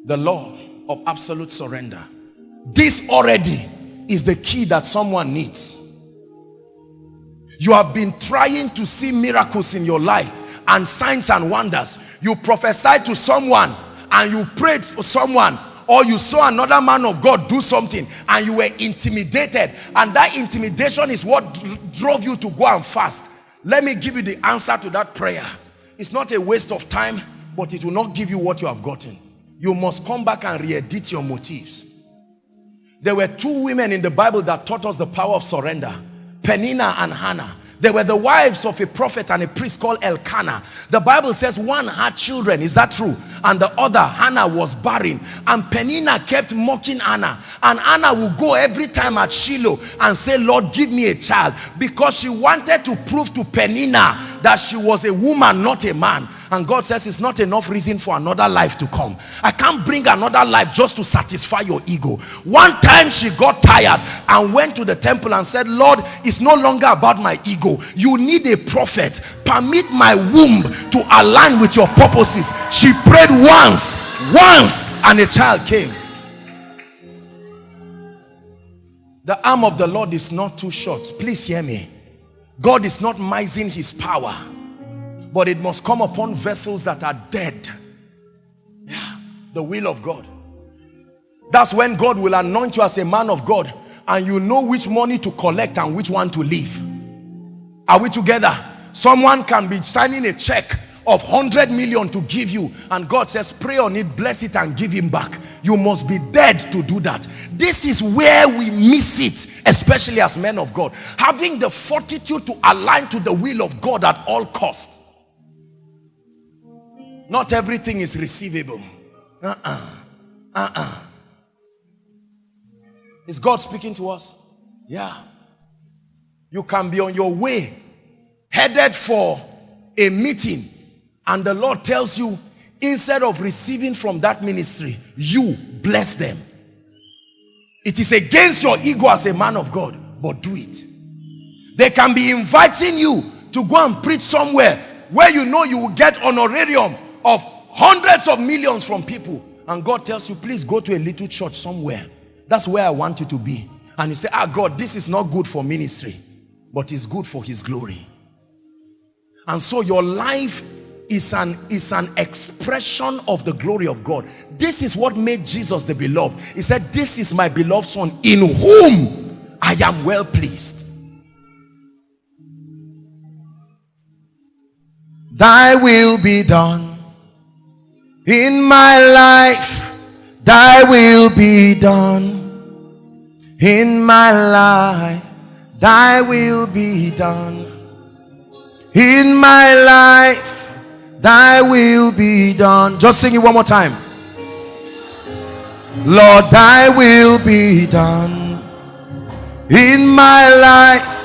The law of absolute surrender. This already is the key that someone needs. You have been trying to see miracles in your life and signs and wonders. You prophesied to someone and you prayed for someone, or you saw another man of God do something and you were intimidated, and that intimidation is what drove you to go and fast. Let me give you the answer to that prayer. It's not a waste of time, but it will not give you what you have gotten. You must come back and re-edit your motives. There were two women in the Bible that taught us the power of surrender. Peninnah and Hannah. They were the wives of a prophet and a priest called Elkanah. The Bible says one had children, is that true? And the other, Hannah, was barren. And Peninnah kept mocking Hannah. And Hannah would go every time at Shiloh and say, Lord, give me a child. Because she wanted to prove to Peninnah that she was a woman, not a man. And God says it's not enough reason for another life to come. I can't bring another life just to satisfy your ego. One time she got tired and went to the temple and said, Lord, it's no longer about my ego. You need a prophet. Permit my womb to align with your purposes. She prayed once, and a child came. The arm of the Lord is not too short. Please hear me. God is not mising his power, but it must come upon vessels that are dead. Yeah, the will of God. That's when God will anoint you as a man of God, and you know which money to collect and which one to leave. Are we together? Someone can be signing a check of 100 million to give you, and God says pray on it, bless it, and give him back. You must be dead to do that. This is where we miss it, especially as men of God. Having the fortitude to align to the will of God at all costs. Not everything is receivable. Is God speaking to us? Yeah. You can be on your way, headed for a meeting, and the Lord tells you, instead of receiving from that ministry, you bless them. It is against your ego as a man of God, but do it. They can be inviting you to go and preach somewhere where you know you will get honorarium of hundreds of millions from people, and God tells you, please go to a little church somewhere. That's where I want you to be. And you say, God, this is not good for ministry, but it's good for his glory. And so your life is an expression of the glory of God. This is what made Jesus the beloved. He said, this is my beloved son in whom I am well pleased. Thy will be done in my life. Thy will be done in my life. Thy will be done in my life. Thy will be done. Just sing it one more time. Lord, thy will be done in my life.